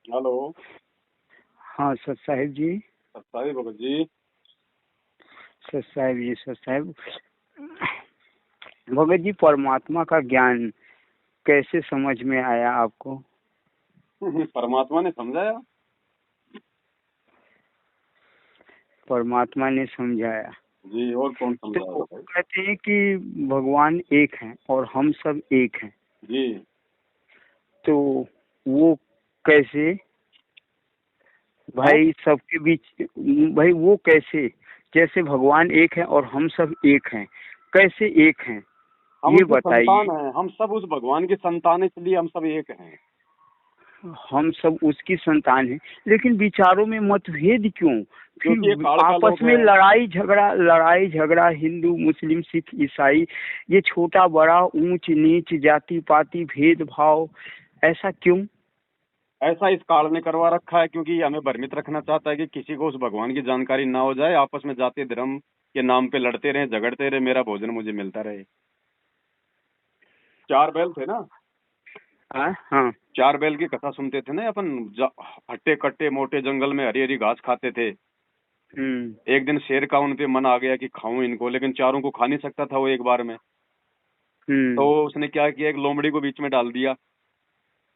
Hello. हाँ sir Sahib जी। सत्ताई Bhagat ji. Sir Sahib जी, sir Sahib Bhagat ji, परमात्मा का ज्ञान कैसे समझ में आया आपको? परमात्मा ने समझाया। परमात्मा ने समझाया। जी, और कौन समझाएगा तो भाई। कहते हैं कि भगवान एक हैं और हम सब एक हैं। जी। तो वो कैसे हैं? भाई सबके बीच? भाई वो कैसे? जैसे भगवान एक है और हम सब एक हैं, कैसे एक हैं हम ये उसके बताइए। संतान हैं, हम सब उस भगवान की संतान हैं, इसलिए हम सब एक हैं। हम सब उसकी संतान हैं, लेकिन विचारों में मतभेद क्यों? क्योंकि ये फिर काल का आपस लोग में है। लड़ाई झगड़ा हिंदू मुस्लिम सिख ईसाई, ये छोटा बड़ा ऊंच नीच जाति पाति भेदभाव, ऐसा क्यों? ऐसा इस काल ने करवा रखा है क्योंकि हमें भ्रमित रखना चाहता है कि किसी को उस भगवान की जानकारी ना हो जाए, आपस में जाति धर्म के नाम पे लड़ते रहे, झगड़ते रहे, मेरा भोजन मुझे मिलता रहे। चार बैल थे ना। हाँ। चार बैल की कथा सुनते थे ना अपन। हट्टे कट्टे मोटे जंगल में हरी हरी घास खाते थे। हम्म। एक दिन शेर का उन पे मन आ गया कि खाऊं इनको, लेकिन चारों को खा नहीं सकता था वो एक बार में। तो हम्म। उसने क्या किया, एक लोमड़ी को बीच में डाल दिया।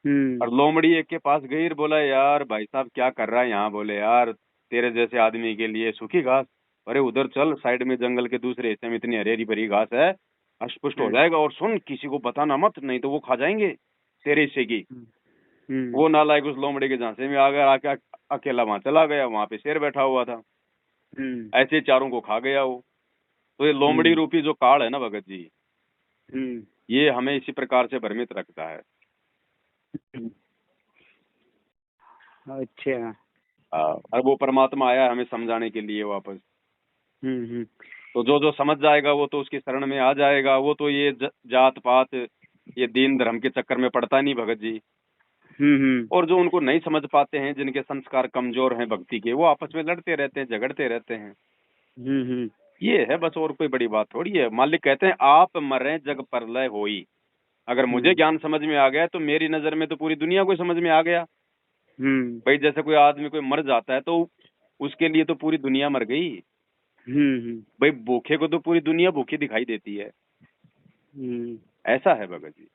हम्म। और लोमड़ी एक के पास गई और बोला, यार भाई साहब क्या कर रहा है यहाँ। बोले, यार तेरे जैसे आदमी के लिए सूखी घास। अरे उधर चल, साइड में जंगल के दूसरे हिस्से में इतनी हरी हरी भरी घास है, अस्पष्ट हो हम्म। जाएगा। और सुन, किसी को बताना मत, नहीं तो वो खा जाएंगे तेरे हिस्से की। हम्म। वो नालायक उस लोमड़ी के झांसे में आ गया, आके अकेला वहां चला गया। वहां पे शेर बैठा हुआ था। हम्म। ऐसे ही चारों को खा गया वो। तो ये लोमड़ी हम्म। रूपी जो काल है ना भगत जी, हम्म। ये हमें इसी प्रकार से भ्रमित रखता है। हम्म। अच्छा। और वो परमात्मा आया है हमें समझाने के लिए वापस। हम्म। तो जो जो समझ जाएगा वो तो उसकी शरण में आ जाएगा। वो तो ये जात पात, ये दीन धर्म के चक्कर में पड़ता नहीं भगत जी। हम्म। और जो उनको नहीं समझ पाते हैं, जिनके संस्कार कमजोर हैं भक्ति के, वो आपस में लड़ते रहते हैं, झगड़ते रहते हैं। हम्म। ये है बस, और कोई बड़ी बात थोड़ी है। मालिक कहते हैं, आप मरे जग प्रलय होई। अगर मुझे हम्म। ज्ञान समझ में आ गया तो मेरी नजर में तो पूरी दुनिया को समझ में आ गया। हम्म। भाई जैसे कोई आदमी कोई मर जाता है तो उसके लिए तो पूरी दुनिया मर गई। हम्म। भाई भूखे को तो पूरी दुनिया भूखी दिखाई देती है। हम्म। ऐसा है भगत जी।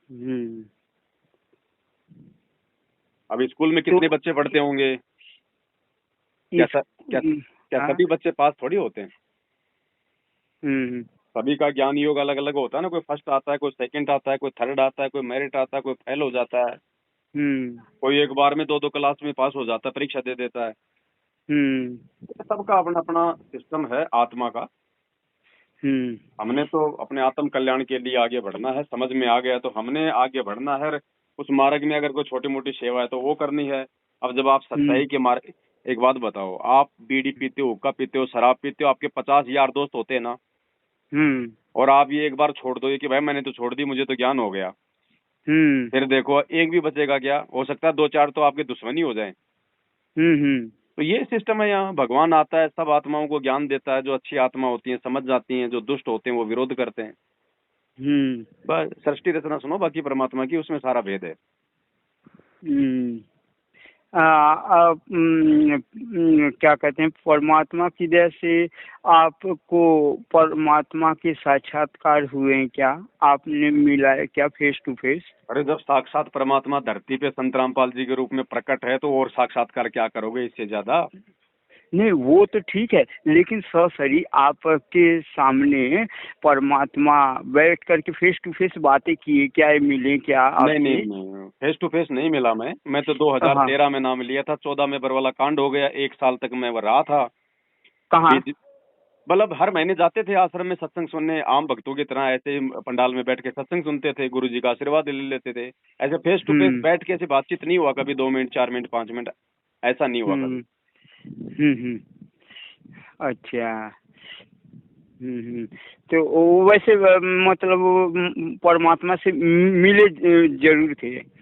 हम्म। अब स्कूल में तो कितने बच्चे पढ़ते होंगे? क्या इस क्या क्या हाँ। सभी बच्चे पास थोड़ी होते हैं? हम्म। सभी का ज्ञान योग अलग अलग होता है ना। कोई फर्स्ट आता है, कोई सेकंड आता है, कोई थर्ड आता है, कोई मेरिट आता है, कोई फेल हो जाता है। हम्म। कोई एक बार में दो दो क्लास में पास हो जाता है, परीक्षा दे देता है। हम्म। सबका अपना अपना सिस्टम है आत्मा का। हम्म। हमने तो अपने आत्म कल्याण के लिए आगे बढ़ना है। समझ में आ गया तो हमने आगे बढ़ना है। उस मार्ग में अगर कोई छोटी मोटी सेवा है तो वो करनी है। अब जब आप हम्म। सच्चाई के मार्ग, एक बात बताओ, आप बीड़ी पीते हो, हुक्का पीते हो, शराब पीते हो, आपके 50 यार दोस्त होते हैं ना। हम्म। और आप ये एक बार छोड़ दो ये कि भाई मैंने तो छोड़ दी, मुझे तो ज्ञान हो गया। हम्म। फिर देखो एक भी बचेगा क्या? हो सकता है दो चार तो आपके दुश्मनी हो जाए। हम्म। तो ये सिस्टम है यहाँ। भगवान आता है, सब आत्माओं को ज्ञान देता है। जो अच्छी आत्मा होती है समझ जाती हैं, जो दुष्ट होते हैं वो विरोध करते हैं। हम्म। बस सृष्टि रचना सुनो बाकी परमात्मा की, उसमें सारा भेद है। हम्म। क्या कहते हैं, परमात्मा की दया से आपको परमात्मा के साक्षात्कार हुए हैं क्या? आपने मिला है क्या फेस टू फेस? अरे जब साक्षात परमात्मा धरती पे संत रामपाल जी के रूप में प्रकट है तो और साक्षात्कार क्या करोगे इससे ज्यादा? नहीं वो तो ठीक है, लेकिन सशरीर आपके सामने परमात्मा बैठ करके फेस टू फेस बातें किए क्या? मिले क्या नहीं नहीं आपसे? नहीं, फेस टू फेस नहीं मिला मैं तो हाँ। 2013 में नाम लिया था। 14 में बरवाला कांड हो गया, एक साल तक मैं वो रहा था। कहाँ? बीच मतलब हर महीने जाते थे आश्रम में सत्संग सुनने, आम भक्तों की तरह ऐसे ही पंडाल में बैठ के सत्संग सुनते थे, गुरु जी का आशीर्वाद ले लेते थे। ऐसे फेस टू फेस हम्म। बैठ के ऐसे बातचीत नहीं हुआ कभी, 2 मिनट 4 मिनट 5 मिनट, ऐसा नहीं हुआ कभी। हम्म। हम्म। अच्छा। तो वो वैसे मतलब वो, परमात्मा से मिले जरूर थे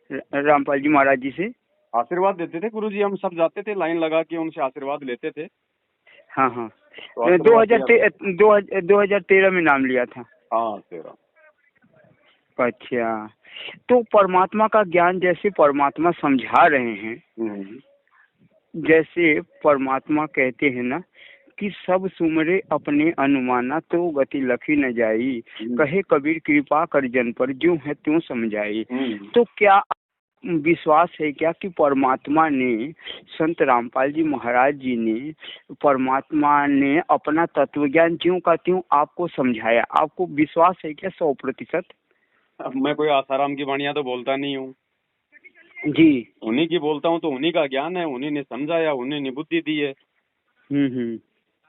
रामपाल जी महाराज जी से? आशीर्वाद देते थे गुरु जी, हम सब जाते थे लाइन लगा के उनसे आशीर्वाद लेते थे। हाँ हाँ। तो आशीर्वाद दिया। 2013 में नाम लिया था। हाँ तेरा। अच्छा, तो परमात्मा का ज्ञान जैसे परमात्मा समझा रहे हैं, जैसे परमात्मा कहते हैं ना कि सब सुमरे अपने अनुमाना तो गति लखी न जाई, कहे कबीर कृपा कर जन पर ज्यों है त्यों समझाई। तो क्या विश्वास है क्या कि परमात्मा ने, संत रामपाल जी महाराज जी ने, परमात्मा ने अपना तत्वज्ञान ज्यों का त्यों आपको समझाया? आपको विश्वास है क्या 100%? अब मैं कोई आसाराम की वाणियां तो बोलता नहीं हूँ जी। उन्हीं की बोलता हूँ, तो उन्हीं का ज्ञान है, उन्हीं ने समझाया, उन्हीं ने बुद्धि दी है हम्म।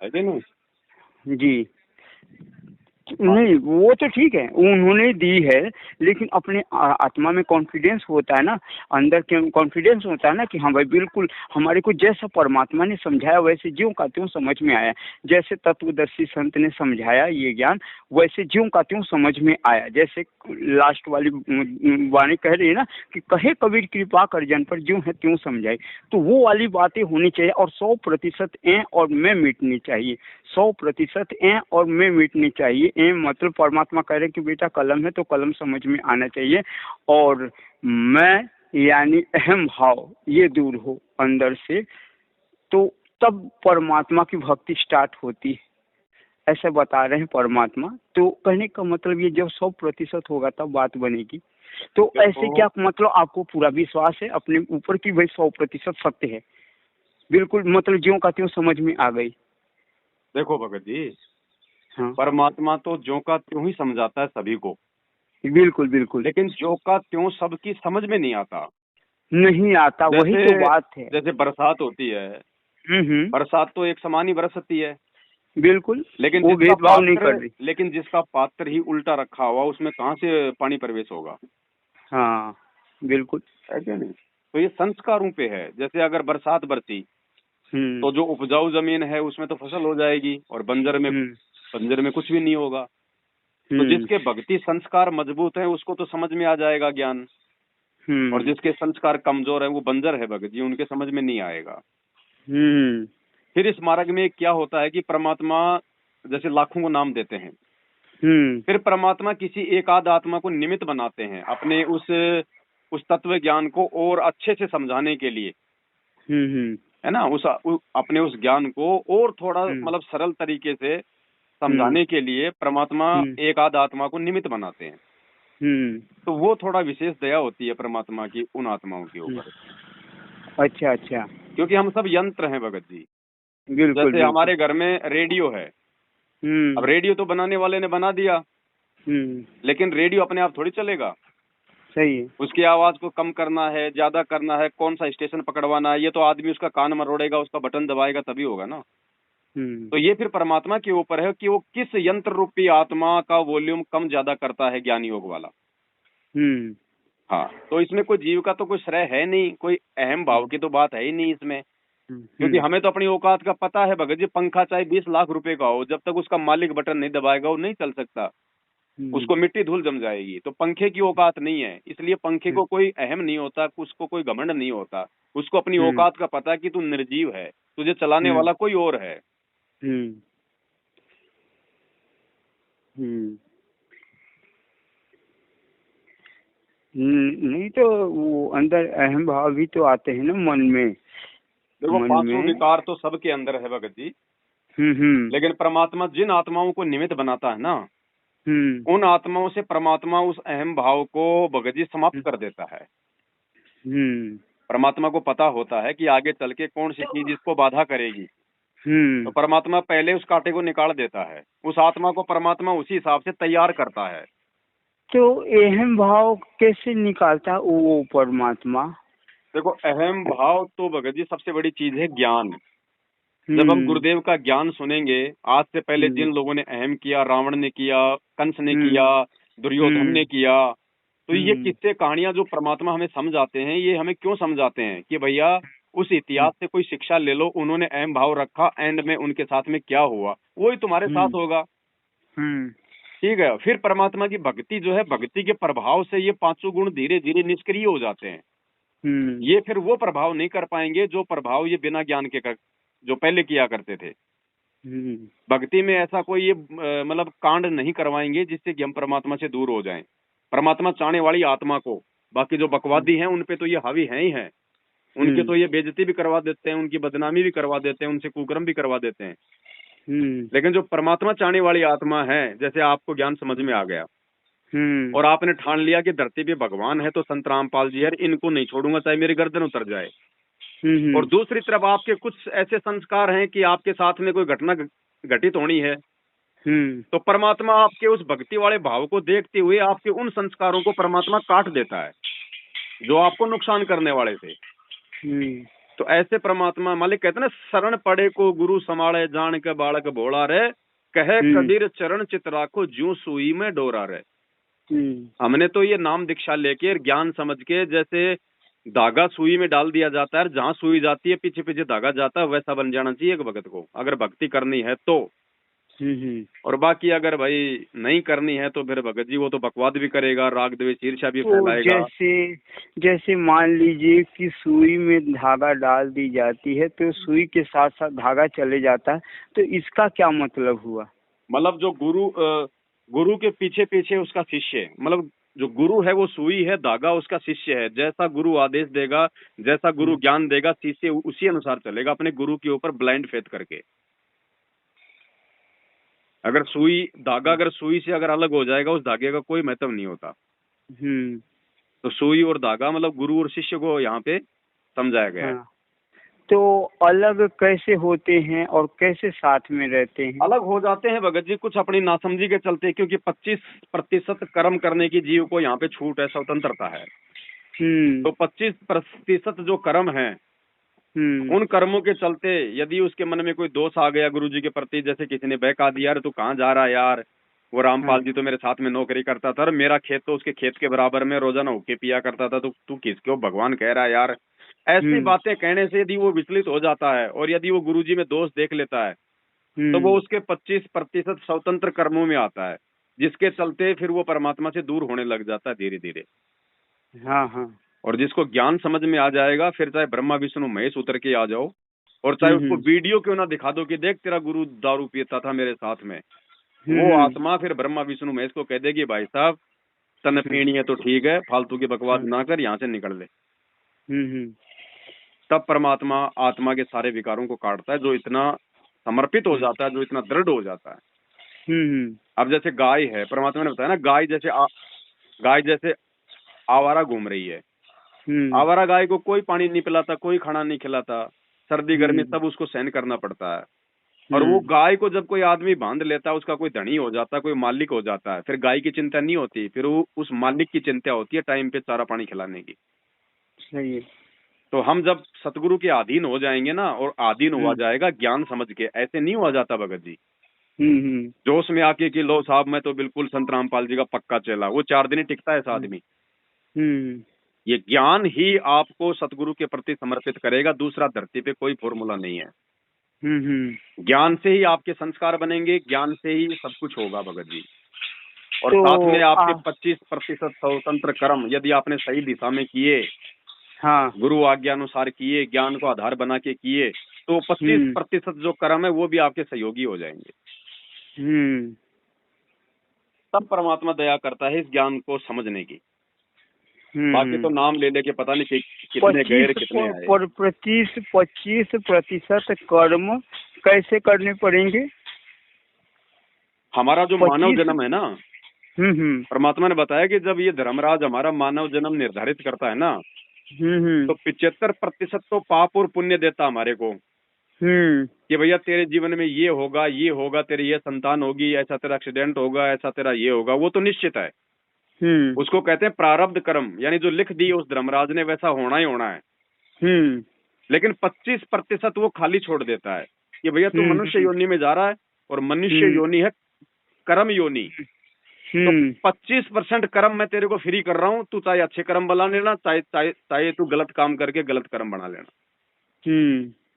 कि नहीं? जी। नहीं, वो तो ठीक है, उन्होंने दी है, लेकिन अपने आत्मा में कॉन्फिडेंस होता है ना, अंदर के कॉन्फिडेंस होता है ना कि हाँ भाई बिल्कुल हमारे को जैसा परमात्मा ने समझाया वैसे ज्यों का त्यों समझ में आया। जैसे तत्वदर्शी संत ने समझाया ये ज्ञान, वैसे ज्यों का त्यों समझ में आया। जैसे लास्ट वाली वाणी कह रही है ना कि कहे कबीर कृपा कर जन पर ज्यों है त्यों समझाए, तो वो वाली बातें होनी चाहिए और 100% ए और मैं मिटनी चाहिए। 100% ए और मैं मिटनी चाहिए। ए मतलब परमात्मा कह रहे कि बेटा कलम है तो कलम समझ में आना चाहिए, और मैं यानी अहम भाव ये दूर हो अंदर से, तो तब परमात्मा की भक्ति स्टार्ट होती है, ऐसा बता रहे हैं परमात्मा। तो कहने का मतलब ये जब 100% होगा तब बात बनेगी। तो ऐसे क्या मतलब आपको पूरा विश्वास है अपने ऊपर की भाई 100% सत्य है, बिल्कुल मतलब ज्यों का त्यों समझ में आ गई? देखो भगत जी, हाँ परमात्मा तो ज्यों का त्यों ही समझाता है सभी को, बिल्कुल बिल्कुल। लेकिन ज्यों का त्यों सबकी समझ में नहीं आता। नहीं आता, वही जैसे तो बात है। जैसे बरसात होती है, हम्म। बरसात तो एक समान ही बरसती है, बिल्कुल, वो भेदभाव नहीं कर रही। लेकिन जिसका पात्र ही उल्टा रखा हुआ, उसमें कहाँ से पानी प्रवेश होगा? हाँ बिल्कुल। है क्या नहीं? तो ये संस्कारों पे है। जैसे अगर बरसात बरसी तो जो उपजाऊ जमीन है उसमें तो फसल हो जाएगी, और बंजर में कुछ भी नहीं होगा। तो जिसके भक्ति संस्कार मजबूत है उसको तो समझ में आ जाएगा ज्ञान, और जिसके संस्कार कमजोर है वो बंजर है भगत जी, उनके समझ में नहीं आएगा। फिर इस मार्ग में क्या होता है कि परमात्मा जैसे लाखों को नाम देते हैं, फिर परमात्मा किसी एक आध आत्मा को निमित्त बनाते हैं अपने उस तत्व ज्ञान को और अच्छे से समझाने के लिए, है ना? अपने उस ज्ञान को और थोड़ा मतलब सरल तरीके से समझाने के लिए परमात्मा एक आध आत्मा को निमित्त बनाते हैं। तो वो थोड़ा विशेष दया होती है परमात्मा की उन आत्माओं के ऊपर। अच्छा अच्छा। क्योंकि हम सब यंत्र हैं भगत जी। बिल्कुल जैसे बिल्कुल। हमारे घर में रेडियो है, अब रेडियो तो बनाने वाले ने बना दिया, लेकिन रेडियो अपने आप थोड़ी चलेगा। सही है। उसकी आवाज को कम करना है, ज्यादा करना है, कौन सा स्टेशन पकड़वाना है, ये तो आदमी उसका कान मरोड़ेगा, उसका बटन दबाएगा तभी होगा ना। तो ये फिर परमात्मा के ऊपर है कि वो किस यंत्र रूपी आत्मा का वॉल्यूम कम ज्यादा करता है, ज्ञान योग वाला। हाँ, तो इसमें कोई जीव का तो कोई श्रेय है नहीं, कोई अहम भाव की तो बात है ही नहीं इसमें। क्योंकि हमें तो अपनी औकात का पता है भगत जी, पंखा चाहे 20 लाख रुपए का हो, जब तक उसका मालिक बटन नहीं दबाएगा वो नहीं चल सकता, उसको मिट्टी धूल जम जाएगी। तो पंखे की औकात नहीं है, इसलिए पंखे को कोई अहम नहीं होता, उसको कोई घमंड नहीं होता। उसको अपनी औकात का पता है कि तू निर्जीव है, तुझे चलाने वाला कोई और है। नहीं तो वो अंदर अहम भाव भी तो आते हैं ना मन में। देखो, पांचों विकार तो सबके अंदर है भगत जी। लेकिन परमात्मा जिन आत्माओं को निमित्त बनाता है ना, उन आत्माओं से परमात्मा उस अहम भाव को भगत जी समाप्त कर देता है। परमात्मा को पता होता है कि आगे चल के कौन सी चीज इसको बाधा करेगी, तो परमात्मा पहले उस कांटे को निकाल देता है। उस आत्मा को परमात्मा उसी हिसाब से तैयार करता है। तो अहम भाव कैसे निकालता वो परमात्मा? देखो, अहम भाव तो भगत जी सबसे बड़ी चीज है ज्ञान। जब हम गुरुदेव का ज्ञान सुनेंगे, आज से पहले जिन लोगों ने अहम किया, रावण ने किया, कंस ने किया, दुर्योधन ने किया, तो ये किस्से कहानियां जो परमात्मा हमें समझाते हैं, ये हमें क्यों समझाते हैं कि भैया उस इतिहास से कोई शिक्षा ले लो, उन्होंने अहम भाव रखा, एंड में उनके साथ में क्या हुआ वही तुम्हारे साथ होगा। ठीक है। फिर परमात्मा की भक्ति जो है, भक्ति के प्रभाव से ये पांचों गुण धीरे धीरे निष्क्रिय हो जाते हैं। ये फिर वो प्रभाव नहीं कर पाएंगे जो प्रभाव ये बिना ज्ञान के जो पहले किया करते थे। भक्ति में ऐसा कोई ये मतलब कांड नहीं करवाएंगे जिससे कि हम परमात्मा से दूर हो जाएं। परमात्मा चाहने वाली आत्मा को। बाकी जो बकवादी हैं उन पे तो ये हावी हैं ही हैं, उनके तो ये बेइज्जती भी करवा देते हैं, उनकी बदनामी भी करवा देते हैं, उनसे कुकर्म भी करवा देते हैं। लेकिन जो परमात्मा चाहने वाली आत्मा है, जैसे आपको ज्ञान समझ में आ गया और आपने ठान लिया कि धरती पे भगवान है तो संत रामपाल जी है, इनको नहीं छोड़ूंगा चाहे मेरी गर्दन उतर जाए। और दूसरी तरफ आपके कुछ ऐसे संस्कार हैं कि आपके साथ में कोई घटना घटित होनी है, तो परमात्मा आपके उस भक्ति वाले भाव को देखते हुए आपके उन संस्कारों को परमात्मा काट देता है जो आपको नुकसान करने वाले थे। तो ऐसे परमात्मा मालिक कहते ना, शरण पड़े को गुरु समाड़े जान के बालक भोला रे, कहे कबीर चरण चित राखो ज्यों सुई में डोरा रे। हमने तो ये नाम दीक्षा लेके ज्ञान समझ के, जैसे धागा सुई में डाल दिया जाता है, जहां सुई जाती है पीछे पीछे धागा जाता है, वैसा बन जाना चाहिए एक भगत को, अगर भक्ति करनी है तो। और बाकी अगर भाई नहीं करनी है तो फिर भगत जी वो तो बकवाद भी करेगा, राग द्वेष ईर्ष्या भी फैलाएगा। जैसे मान लीजिए कि सुई में धागा डाल दी जाती है तो सुई के साथ साथ धागा चले जाता है, तो इसका क्या मतलब हुआ? मतलब जो गुरु के पीछे पीछे उसका शिष्य, मतलब जो गुरु है वो सुई है, धागा उसका शिष्य है। जैसा गुरु आदेश देगा, जैसा गुरु ज्ञान देगा, शिष्य उसी अनुसार चलेगा, अपने गुरु के ऊपर ब्लाइंड फेथ करके। अगर धागा अगर सुई से अगर अलग हो जाएगा, उस धागे का कोई महत्व नहीं होता। तो सुई और धागा मतलब गुरु और शिष्य को यहाँ पे समझाया गया है। तो अलग कैसे होते हैं और कैसे साथ में रहते हैं? अलग हो जाते हैं भगत जी कुछ अपनी नासमझी के चलते, क्योंकि 25% कर्म करने की जीव को यहाँ पे छूट है, स्वतंत्रता है। तो 25% जो कर्म है उन कर्मों के चलते यदि उसके मन में कोई दोष आ गया गुरु जी के प्रति, जैसे किसी ने बहका दिया, यार तू कहाँ जा रहा है यार, वो रामपाल जी तो मेरे साथ में नौकरी करता था और मेरा खेत तो उसके खेत के बराबर में रोजाना होके पिया करता था, तो तू किसको भगवान कह रहा है यार। ऐसी बातें कहने से यदि वो विचलित हो जाता है और यदि वो गुरुजी में दोष देख लेता है तो वो उसके 25% स्वतंत्र कर्मों में आता है, जिसके चलते फिर वो परमात्मा से दूर होने लग जाता है धीरे धीरे। और जिसको ज्ञान समझ में आ जाएगा, फिर चाहे ब्रह्मा विष्णु महेश उतर के आ जाओ और चाहे उसको वीडियो क्यों ना दिखा दो कि देख तेरा गुरु दारू पीता था मेरे साथ में, वो आत्मा फिर ब्रह्मा विष्णु महेश को कह देगी भाई साहब तन पीनी है तो ठीक है, फालतू की बकवास ना कर, यहाँ से निकल ले। तब परमात्मा आत्मा के सारे विकारों को काटता है, जो इतना समर्पित हो जाता है, जो इतना दृढ़ हो जाता है। अब जैसे गाय है, परमात्मा ने बताया ना, गाय जैसे आवारा घूम रही है। आवारा गाय को कोई पानी नहीं पिलाता, कोई खाना नहीं खिलाता, सर्दी गर्मी सब उसको सहन करना पड़ता है। और वो गाय को जब कोई आदमी बांध लेता है, उसका कोई धनी हो जाता है, कोई मालिक हो जाता है, फिर गाय की चिंता नहीं होती, फिर वो उस मालिक की चिंता होती है टाइम पे चारा पानी खिलाने की। सही है। तो हम जब सतगुरु के अधीन हो जाएंगे ना, और अधीन हुआ जाएगा ज्ञान समझ के, ऐसे नहीं हुआ जाता भगत जी जोश में आके कि लो साहब मैं तो बिल्कुल संत रामपाल जी का पक्का चेला, वो 4 दिन ही टिकता है आदमी। ये ज्ञान ही आपको सतगुरु के प्रति समर्पित करेगा, दूसरा धरती पे कोई फॉर्मूला नहीं है। ज्ञान से ही आपके संस्कार बनेंगे, ज्ञान से ही सब कुछ होगा भगत जी। और तो साथ में आपके 25% स्वतंत्र कर्म यदि आपने सही दिशा में किए, गुरु आज्ञा अनुसार किए, ज्ञान को आधार बना के किए, तो 25% जो कर्म है वो भी आपके सहयोगी हो जाएंगे। तब परमात्मा दया करता है इस ज्ञान को समझने की। बाकी तो नाम ले लेके पता नहीं कितने गैर कितने आए। 25% कर्म कैसे करने पड़ेंगे? हमारा जो मानव जन्म है ना, परमात्मा ने बताया कि जब ये धर्मराज हमारा मानव जन्म निर्धारित करता है ना, तो 75% तो पाप और पुण्य देता हमारे को कि भैया तेरे जीवन में ये होगा, तेरी ये संतान होगी, ऐसा तेरा एक्सीडेंट होगा, ऐसा तेरा ये होगा, वो तो निश्चित है। उसको कहते हैं प्रारब्ध कर्म, यानी जो लिख दी उस धर्मराज ने वैसा होना ही होना है। लेकिन 25% वो खाली छोड़ देता है कि भैया तू मनुष्य योनि में जा रहा है और मनुष्य योनि है कर्म योनि, तो 25% कर्म मैं तेरे को फ्री कर रहा हूँ, तू चाहे अच्छे कर्म बना लेना, चाहे तू गलत काम करके गलत कर्म बना लेना।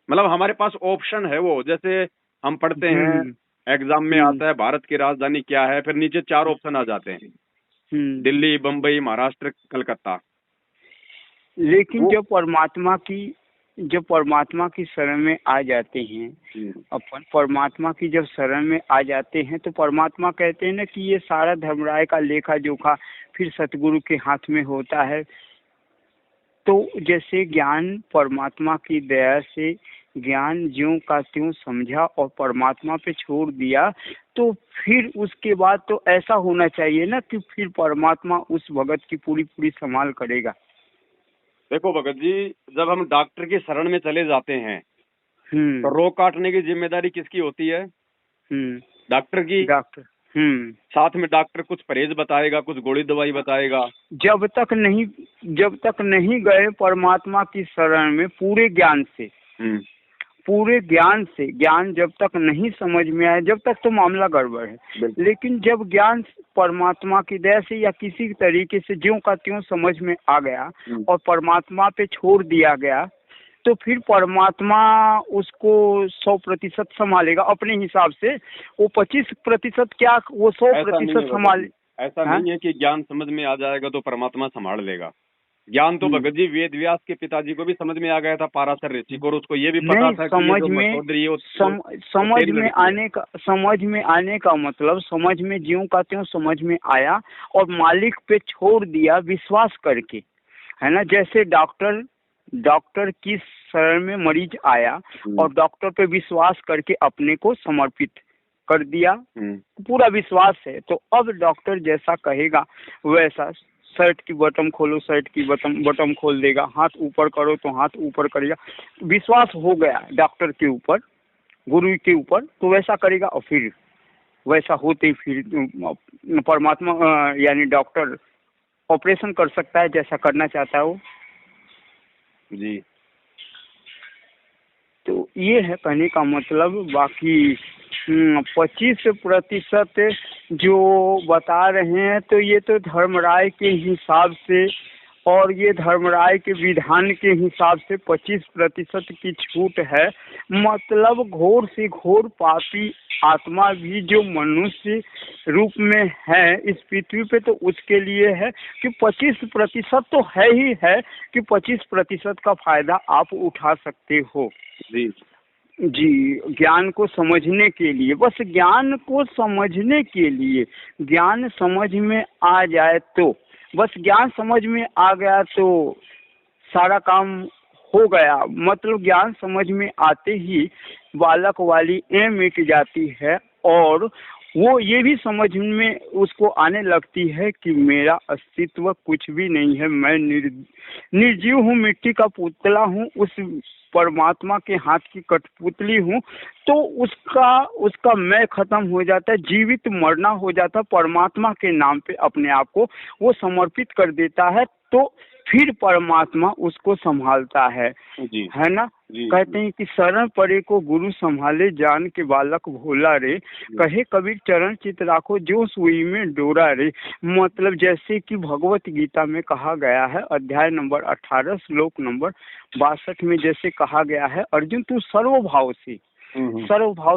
मतलब हमारे पास ऑप्शन है वो, जैसे हम पढ़ते हैं एग्जाम में आता है भारत की राजधानी क्या है, फिर नीचे 4 ऑप्शन आ जाते हैं, दिल्ली, बम्बई, महाराष्ट्र, कलकत्ता। लेकिन जो परमात्मा की जब परमात्मा की शरण में आ जाते हैं, अपन परमात्मा की जब शरण में आ जाते हैं तो परमात्मा कहते हैं ना कि ये सारा धर्मराय का लेखा जोखा फिर सतगुरु के हाथ में होता है। तो जैसे ज्ञान परमात्मा की दया से ज्ञान ज्यों का त्यों समझा और परमात्मा पे छोड़ दिया, तो फिर उसके बाद तो ऐसा होना चाहिए ना कि फिर परमात्मा उस भगत की पूरी पूरी संभाल करेगा। देखो भगत जी, जब हम डॉक्टर की शरण में चले जाते हैं तो रोग काटने की जिम्मेदारी किसकी होती है? डॉक्टर की। डॉक्टर साथ में डॉक्टर कुछ परहेज बताएगा, कुछ गोली दवाई बताएगा। जब तक नहीं गए परमात्मा की शरण में पूरे ज्ञान से, ज्ञान जब तक नहीं समझ में आए जब तक तो मामला गड़बड़ है। लेकिन जब ज्ञान परमात्मा की दया से या किसी तरीके से ज्यों का त्यों समझ में आ गया और परमात्मा पे छोड़ दिया गया, तो फिर परमात्मा उसको 100% संभालेगा अपने हिसाब से। वो 25% क्या, वो 100% संभाले। ऐसा नहीं है कि ज्ञान समझ में आ जाएगा तो परमात्मा संभाल लेगा। ज्ञान तो भगत जी वेद व्यास के पिताजी को भी समझ में आ गया था, पाराशर ऋषि को, और उसको ये भी पता था समझ में आने का मतलब समझ में ज्यों का त्यों समझ में आया और मालिक पे छोड़ दिया विश्वास करके, है ना। जैसे डॉक्टर की शरण में मरीज आया और डॉक्टर पे विश्वास करके अपने को समर्पित कर दिया, पूरा विश्वास है, तो अब डॉक्टर जैसा कहेगा वैसा, शर्ट की बटन खोलो शर्ट की बटन खोल देगा, हाथ ऊपर करो तो हाथ ऊपर करेगा। विश्वास हो गया डॉक्टर के ऊपर, गुरु के ऊपर, तो वैसा करेगा। और फिर वैसा होते फिर परमात्मा यानी डॉक्टर ऑपरेशन कर सकता है जैसा करना चाहता है वो जी। तो ये है कहने का मतलब। बाकी 25% जो बता रहे हैं तो ये तो धर्मराय के हिसाब से और ये धर्मराय के विधान के हिसाब से 25% की छूट है। मतलब घोर से घोर पापी आत्मा भी जो मनुष्य रूप में है इस पृथ्वी पे, तो उसके लिए है कि 25% तो है ही है कि 25% का फायदा आप उठा सकते हो जी, ज्ञान को समझने के लिए। बस ज्ञान को समझने के लिए, ज्ञान समझ में आ जाए तो, बस ज्ञान समझ में आ गया तो सारा काम हो गया। मतलब ज्ञान समझ में आते ही बालक वाली मिट जाती है और वो ये भी समझ में उसको आने लगती है कि मेरा अस्तित्व कुछ भी नहीं है, मैं निर्जीव हूँ, मिट्टी का पुतला हूँ, उस परमात्मा के हाथ की कठपुतली हूँ। तो उसका मैं खत्म हो जाता है, जीवित मरना हो जाता है। परमात्मा के नाम पे अपने आप को वो समर्पित कर देता है, तो फिर परमात्मा उसको संभालता है ना। कहते हैं कि शरण परे को गुरु संभाले, जान के बालक भोला रे, कहे कबीर चरण चित राखो, जो सुई में डोरा रे। मतलब जैसे कि भगवत गीता में कहा गया है, अध्याय नंबर 18 श्लोक नंबर 62 में जैसे कहा गया है, अर्जुन तू सर्वभाव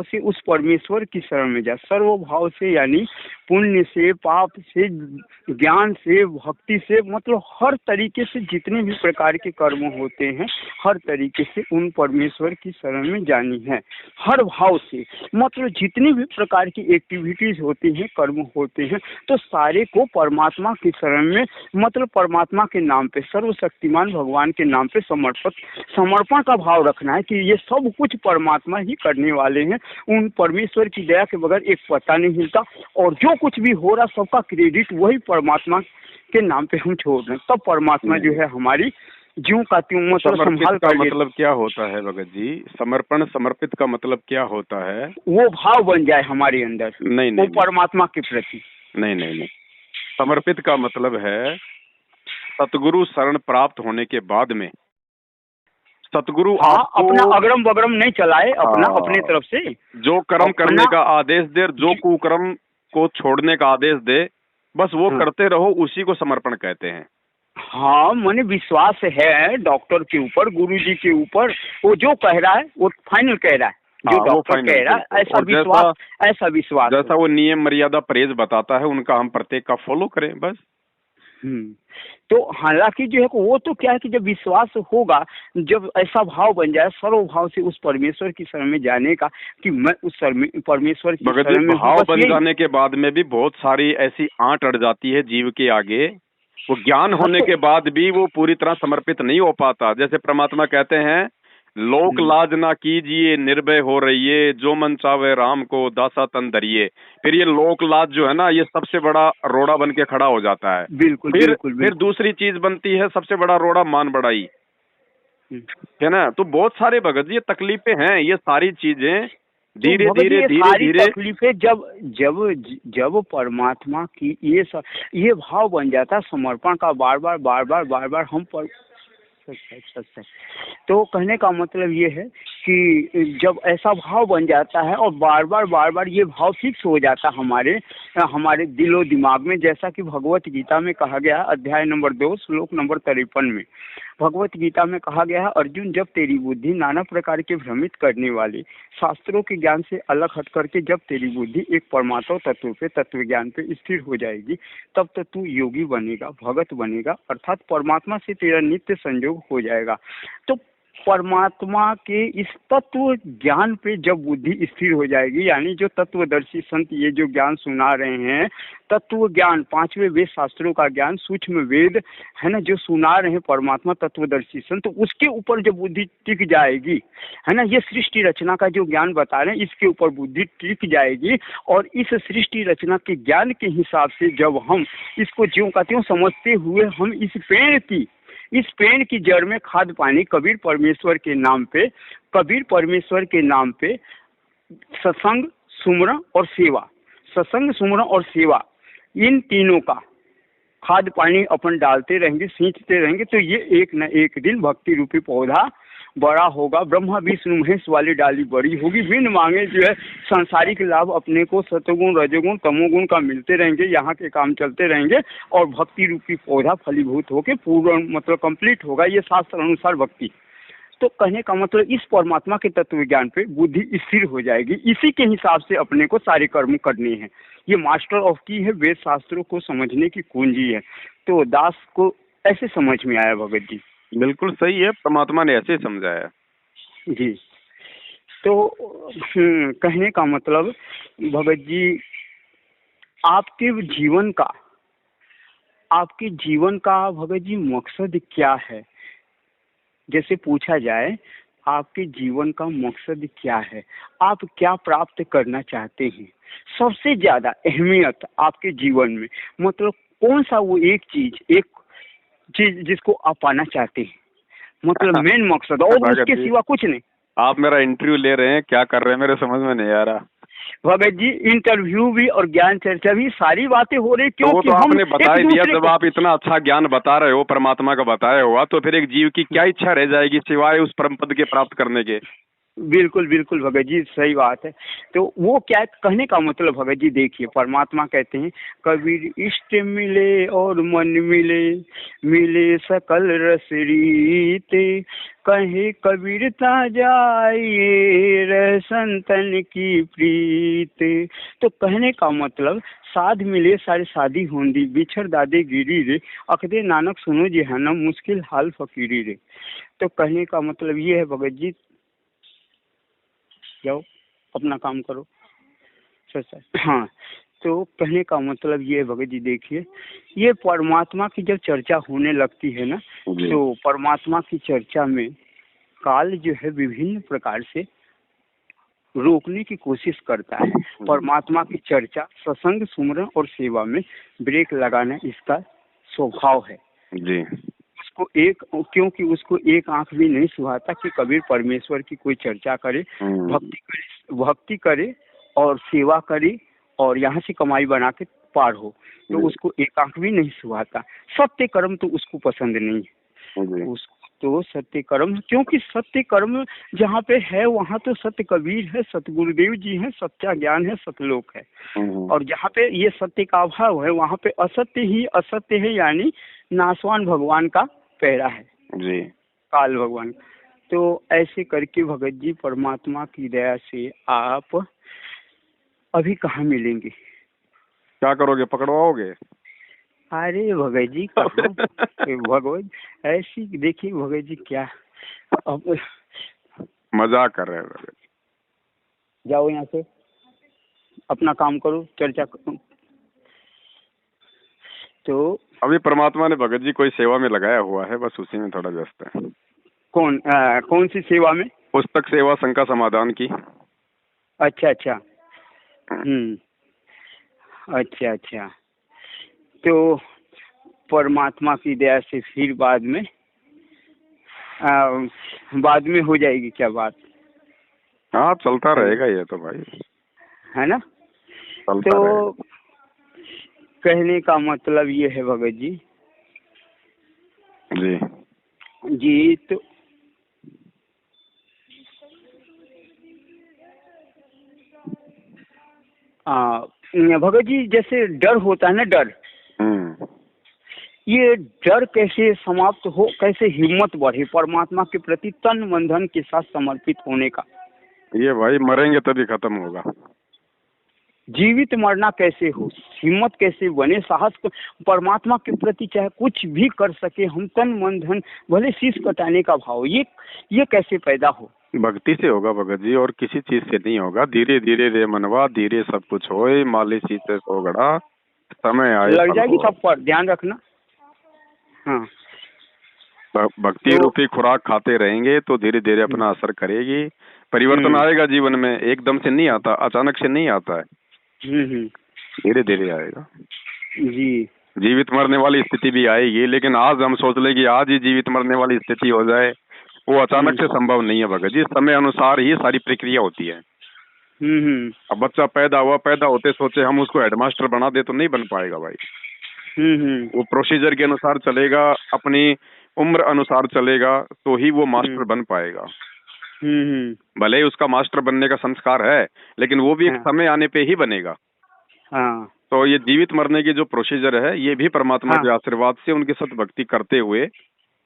से उस परमेश्वर की शरण में जा। सर्वभाव से यानी पुण्य से, पाप से, ज्ञान से, भक्ति से, मतलब हर तरीके से जितने भी प्रकार के कर्म होते हैं हर तरीके से उन परमेश्वर की शरण में जानी है। हर भाव से मतलब जितनी भी प्रकार की एक्टिविटीज होती हैं, कर्म होते हैं, तो सारे को परमात्मा की शरण में, मतलब परमात्मा के नाम पे, सर्वशक्तिमान भगवान के नाम पे समर्पण का भाव रखना है कि ये सब कुछ परमात्मा ही करने वाले हैं। उन परमेश्वर की दया के बगैर एक पता नहीं हिलता और जो कुछ भी हो रहा सबका क्रेडिट वही परमात्मा के नाम पे हम छोड़ रहे हैं। तब परमात्मा जो है हमारी ज्यों का त्यों मतलब संभाल का मतलब क्या होता है भगत जी? समर्पण, समर्पित का मतलब क्या होता है? वो भाव बन जाए हमारे अंदर, नहीं परमात्मा के प्रति। नहीं, समर्पित का मतलब है सतगुरु शरण प्राप्त होने के बाद में सतगुरु अपना अग्रम बगरम नहीं चलाए, अपने तरफ से जो कर्म करने का आदेश दे, जो कुकर्म को छोड़ने का आदेश दे, बस वो करते रहो, उसी को समर्पण कहते हैं। मैंने विश्वास है डॉक्टर के ऊपर, गुरुजी के ऊपर, वो जो कह रहा है वो फाइनल कह रहा है, जो डॉक्टर कह रहा है, ऐसा विश्वास जैसा वो नियम मर्यादा परहेज बताता है उनका हम प्रत्येक का फॉलो करें बस। तो हालांकि जो है वो तो क्या है कि जब विश्वास होगा, जब ऐसा भाव बन जाए सर्व भाव से उस परमेश्वर की शरण में जाने का कि मैं उस परमेश्वर की शरण में भाव बन जाने के बाद में भी बहुत सारी ऐसी आंट अड़ जाती है जीव के आगे। वो ज्ञान होने के बाद भी वो पूरी तरह समर्पित नहीं हो पाता। जैसे परमात्मा कहते हैं, लोक लाज ना कीजिए, निर्भय हो रहिए, जो मन चावे राम को दासा तन धरिए। फिर ये लोक लाज जो है ना, ये सबसे बड़ा रोड़ा बन के खड़ा हो जाता है। फिर दूसरी चीज बनती है सबसे बड़ा रोड़ा, मान बढ़ाई, है ना। तो बहुत सारे भगत जी ये तकलीफें हैं, ये सारी चीजें धीरे धीरे तकलीफें जब परमात्मा की ये भाव बन जाता समर्पण का, बार बार हम पर सच। तो कहने का मतलब ये है कि जब ऐसा भाव बन जाता है और बार बार ये भाव फिक्स हो जाता हमारे दिलो दिमाग में, जैसा कि भगवत गीता में कहा गया अध्याय नंबर 2 श्लोक नंबर 53 में भगवत गीता में कहा गया है, अर्जुन जब तेरी बुद्धि नाना प्रकार के भ्रमित करने वाले शास्त्रों के ज्ञान से अलग हट करके जब तेरी बुद्धि एक परमात्मा तत्व पे, तत्व ज्ञान पे स्थिर हो जाएगी, तब तो तू योगी बनेगा, भगत बनेगा, अर्थात परमात्मा से तेरा नित्य संयोग हो जाएगा। तो परमात्मा के इस तत्व ज्ञान पे जब बुद्धि स्थिर हो जाएगी, यानी जो तत्वदर्शी संत ये जो ज्ञान सुना रहे हैं, तत्व ज्ञान, 5वें वेद शास्त्रों का ज्ञान, सूक्ष्म वेद है ना, जो सुना रहे हैं परमात्मा तत्वदर्शी संत, उसके ऊपर जब बुद्धि टिक जाएगी, है ना, ये सृष्टि रचना का जो ज्ञान बता रहे हैं इसके ऊपर बुद्धि टिक जाएगी। और इस सृष्टि रचना के ज्ञान के हिसाब से जब हम इसको ज्यों का त्यों समझते हुए हम इस पेड़ की जड़ में खाद पानी कबीर परमेश्वर के नाम पे सत्संग, सुमरन और सेवा, इन तीनों का खाद पानी अपन डालते रहेंगे, सींचते रहेंगे, तो ये एक न एक दिन भक्ति रूपी पौधा बड़ा होगा, ब्रह्मा विष्णु महेश वाली डाली बड़ी होगी, बिन मांगे जो है सांसारिक लाभ अपने को सतगुण रजोगुण तमोगुण का मिलते रहेंगे, यहाँ के काम चलते रहेंगे और भक्ति रूपी पौधा फलीभूत होकर पूर्ण मतलब कंप्लीट होगा। ये शास्त्र अनुसार भक्ति। तो कहने का मतलब इस परमात्मा के तत्व ज्ञान पे बुद्धि स्थिर हो जाएगी, इसी के हिसाब से अपने को सारे कर्म करने हैं। ये मास्टर ऑफ की है, वेद शास्त्रों को समझने की कुंजी है। तो दास को ऐसे समझ में आया भगत जी। बिल्कुल सही है, परमात्मा ने ऐसे समझाया जी। तो कहने का मतलब भगत जी, आपके जीवन का भगत जी मकसद क्या है? जैसे पूछा जाए आपके जीवन का मकसद क्या है, आप क्या प्राप्त करना चाहते हैं, सबसे ज्यादा अहमियत आपके जीवन में, मतलब कौन सा वो एक चीज जिसको आप पाना चाहते हैं, मतलब मेन मकसद, और उसके सिवा कुछ नहीं। आप मेरा इंटरव्यू ले रहे हैं, क्या कर रहे हैं, मेरे समझ में नहीं आ रहा। भगत जी इंटरव्यू भी और ज्ञान चर्चा भी सारी बातें हो रही, क्योंकि तो आपने बता ही दिया। जब आप इतना अच्छा ज्ञान बता रहे हो, परमात्मा का बताया हुआ, तो फिर एक जीव की क्या इच्छा रह जाएगी सिवाय उस परम पद के प्राप्त करने के। बिल्कुल भगत जी, सही बात है। तो वो क्या कहने का मतलब भगत जी, देखिए परमात्मा कहते हैं, कबीर इष्ट मिले और मन मिले सकल रस रीते, कहे कबीरता जाइए रह संतन की प्रीत। तो कहने का मतलब साध मिले सारे शादी होंदी, बिछड़ दादे गिरी रे, अकदे नानक सुनो जेहानम मुश्किल हाल फकीरी रे। तो कहने का मतलब ये है भगत जी, जाओ अपना काम करो सर। हाँ, तो कहने का मतलब ये है भगत जी, देखिए ये परमात्मा की जब चर्चा होने लगती है ना, तो परमात्मा की चर्चा में काल जो है विभिन्न प्रकार से रोकने की कोशिश करता है। परमात्मा की चर्चा, सत्संग, सुमरन और सेवा में ब्रेक लगाना इसका स्वभाव है जी। क्योंकि उसको एक आंख भी नहीं सुहाता कि कबीर परमेश्वर की कोई चर्चा करे, भक्ति करे और सेवा करे और यहाँ से कमाई बना के पार हो, तो उसको एक आंख भी नहीं सुहाता। सत्य कर्म तो उसको पसंद नहीं है, उसको तो सत्य कर्म, क्योंकि सत्य कर्म जहाँ पे है वहाँ तो सत्य कबीर है, सतगुरुदेव जी हैं, सच्चा ज्ञान है, सतलोक है। और जहाँ पे ये सत्य का अभाव है वहाँ पे असत्य ही असत्य है, यानी नासवान भगवान का पहरा है जी, काल भगवान। तो ऐसे करके भगत जी परमात्मा की दया से आप अभी कहाँ मिलेंगे? क्या करोगे, पकड़वाओगे? अरे भगत जी कहाँ भगवत, ऐसी देखिए भगत जी क्या, अब मजाक कर रहे हैं भगत जी। जाओ यहाँ से, अपना काम करो, चर्चा करो। तो अभी परमात्मा ने भगत जी कोई सेवा में लगाया हुआ है, बस उसी में थोड़ा व्यस्त है। कौन सी सेवा में? पुस्तक सेवा शंका समाधान की। अच्छा अच्छा, अच्छा अच्छा। तो परमात्मा की दया से फिर बाद में हो जाएगी क्या बात? हाँ, चलता रहेगा ये तो भाई, है ना? चलता तो रहेगा। कहने का मतलब ये है भगत जी जी जी, तो भगत जी जैसे डर होता है ना, डर, ये डर कैसे समाप्त हो, कैसे हिम्मत बढ़े परमात्मा के प्रति तन मन धन के साथ समर्पित होने का? ये भाई मरेंगे तभी खत्म होगा। जीवित मरना कैसे हो, हिम्मत कैसे बने, साहस परमात्मा के प्रति चाहे कुछ भी कर सके हम, तन मन धन भले शीश कटाने का भाव, ये कैसे पैदा हो? भक्ति से होगा भगत जी, और किसी चीज से नहीं होगा। धीरे धीरे रे मनवा, धीरे सब कुछ होए, माली सीते सोगड़ा, समय आए लग जाएगी सब पर, ध्यान रखना। हाँ, भक्ति रूपी खुराक खाते रहेंगे तो धीरे धीरे अपना असर करेगी। परिवर्तन आएगा जीवन में, एकदम से नहीं आता, अचानक से नहीं आता है, धीरे धीरे आएगा जी। जीवित मरने वाली स्थिति भी आएगी, लेकिन आज हम सोच ले कि आज ही जीवित मरने वाली स्थिति हो जाए, वो अचानक से संभव नहीं है भगत जी। समय अनुसार ही सारी प्रक्रिया होती है। अब बच्चा पैदा होते सोचे हम उसको हेडमास्टर बना दे तो नहीं बन पाएगा भाई। वो प्रोसीजर के अनुसार चलेगा, अपनी उम्र अनुसार चलेगा तो ही वो मास्टर बन पाएगा। भले ही उसका मास्टर बनने का संस्कार है, लेकिन वो भी एक समय आने पे ही बनेगा। हाँ। तो ये जीवित मरने की जो प्रोसीजर है, ये भी परमात्मा के आशीर्वाद से उनके साथ भक्ति करते हुए,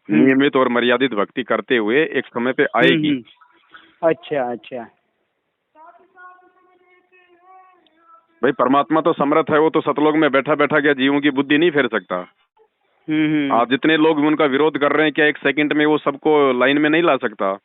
नियमित और मर्यादित भक्ति करते हुए एक समय पे आएगी। अच्छा अच्छा। भाई परमात्मा तो समर्थ है, वो तो सतलोक में बैठा बैठा क्या जीवों की बुद्धि नहीं फेर सकता। आज जितने लोग उनका विरोध कर रहे हैं, क्या एक सेकंड में वो सबको लाइन में नहीं ला सकता?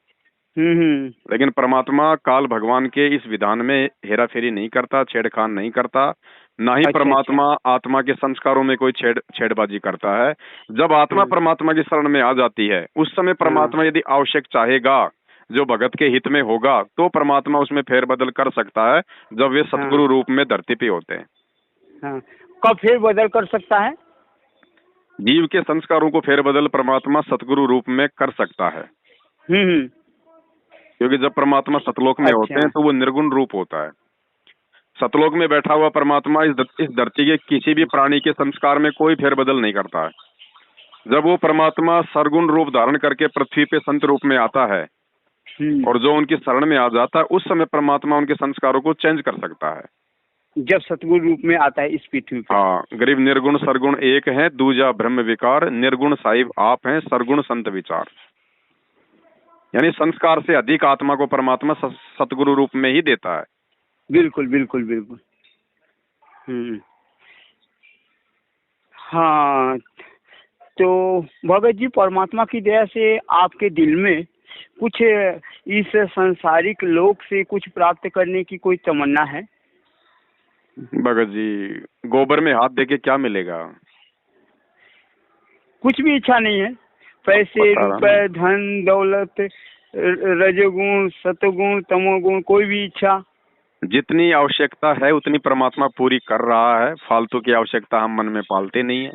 लेकिन परमात्मा काल भगवान के इस विधान में हेरा फेरी नहीं करता, छेड़खान नहीं करता, ना ही परमात्मा आत्मा के संस्कारों में कोई छेड़बाजी करता है। जब आत्मा परमात्मा की शरण में आ जाती है, उस समय परमात्मा यदि आवश्यक चाहेगा, जो भगत के हित में होगा, तो परमात्मा उसमें फेरबदल कर सकता है, जब वे सतगुरु रूप में धरती पे होते हैं। कब फेरबदल कर सकता है? जीव के संस्कारों को फेरबदल परमात्मा सतगुरु रूप में कर सकता है। क्योंकि जब परमात्मा सतलोक में होते हैं तो वो निर्गुण रूप होता है। सतलोक में बैठा हुआ परमात्मा इस धरती के किसी भी प्राणी के संस्कार में कोई फेरबदल नहीं करता है। जब वो परमात्मा सरगुण रूप धारण करके पृथ्वी पे संत रूप में आता है और जो उनकी शरण में आ जाता है, उस समय परमात्मा उनके संस्कारों को चेंज कर सकता है। जब सतगुरु रूप में आता है इस पृथ्वी पे। हाँ, गरीब निर्गुण सरगुण एक है, दूजा ब्रह्म विकार, निर्गुण साहिब आप हैं, सरगुण संत विचार। यानी संस्कार से अधिक आत्मा को परमात्मा सतगुरु रूप में ही देता है। बिल्कुल बिल्कुल बिल्कुल। हाँ, तो भगत जी परमात्मा की दया से आपके दिल में कुछ इस सांसारिक लोक से कुछ प्राप्त करने की कोई तमन्ना है? भगत जी, गोबर में हाथ देके क्या मिलेगा? कुछ भी इच्छा नहीं है? पैसे, रुपए, धन, दौलत, रजोगुण, सतगुण, तमोगुण, कोई भी इच्छा? जितनी आवश्यकता है उतनी परमात्मा पूरी कर रहा है। फालतू की आवश्यकता हम मन में पालते नहीं है।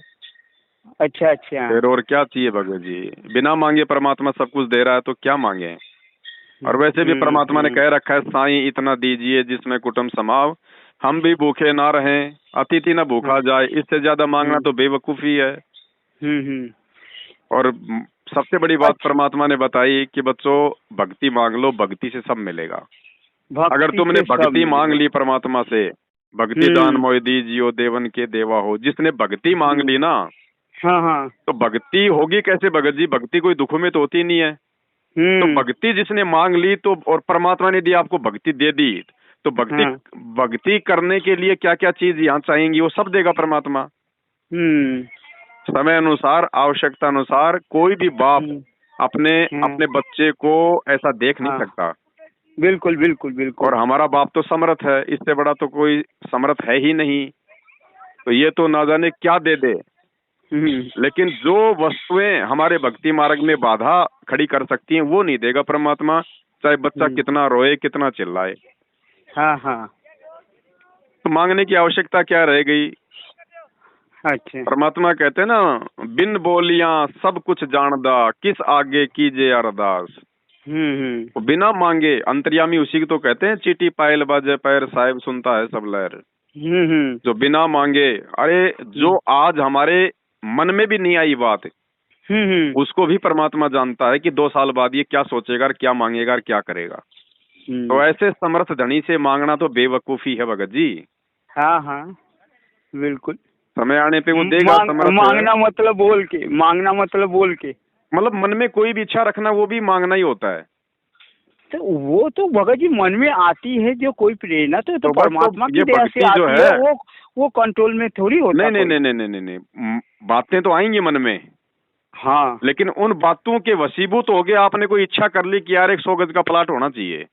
अच्छा अच्छा। फिर और क्या चाहिए भगत जी? बिना मांगे परमात्मा सब कुछ दे रहा है तो क्या मांगे? और वैसे भी परमात्मा ने कह रखा है, साईं इतना दीजिए जिसमें कुटुंब समाव, हम भी भूखे ना रहें, अतिथि ना भूखा जाए। इससे ज्यादा मांगना तो बेवकूफी है। और सबसे बड़ी बात परमात्मा ने बताई कि बच्चों भक्ति मांग लो, भक्ति से सब मिलेगा। अगर तुमने भक्ति मांग ली परमात्मा से, भक्ति दान मोहि दीजियो देवन के देवा हो, जिसने भक्ति मांग ली ना, तो भक्ति होगी कैसे भगत जी? भक्ति कोई दुखों में तो होती नहीं है। तो भक्ति जिसने मांग ली, तो और परमात्मा ने दी आपको भक्ति दे दी, तो भक्ति करने के लिए क्या क्या चीज यहाँ चाहेंगी वो सब देगा परमात्मा। समय अनुसार, आवश्यकता अनुसार कोई भी बाप अपने बच्चे को ऐसा देख नहीं सकता। बिल्कुल बिल्कुल बिल्कुल। और हमारा बाप तो समर्थ है, इससे बड़ा तो कोई समर्थ है ही नहीं, तो ये तो ना जाने क्या दे दे। लेकिन जो वस्तुएं हमारे भक्ति मार्ग में बाधा खड़ी कर सकती हैं वो नहीं देगा परमात्मा, चाहे बच्चा कितना रोए, कितना चिल्लाए। हाँ हाँ। तो मांगने की आवश्यकता क्या रह गई? अच्छा। परमात्मा कहते हैं ना, बिन बोलियां सब कुछ जानदा, किस आगे कीजिए अरदास। तो बिना मांगे, अंतर्यामी उसी को तो कहते हैं, चीटी पायल बाजे पैर साहिब सुनता है सब लहर। जो बिना मांगे, अरे जो आज हमारे मन में भी नहीं आई बात, उसको भी परमात्मा जानता है कि 2 साल बाद ये क्या सोचेगा और क्या मांगेगा और क्या करेगा। तो ऐसे समर्थ धनी से मांगना तो बेवकूफी है भगत जी। हाँ हाँ बिल्कुल। समय आने पे वो देगा। मांगना मतलब बोल के, मांगना मतलब बोल के, मतलब मन में कोई भी इच्छा रखना वो भी मांगना ही होता है। तो वो तो भगत जी मन में आती है जो कोई प्रेरणा, तो परमात्मा की दया से आती है, वो कंट्रोल में थोड़ी होता है। नहीं, बातें तो आएंगी मन में। हाँ। लेकिन उन बातों के वशीभूत हो गए, आपने कोई इच्छा कर ली कि यार 100 गज का प्लाट होना चाहिए,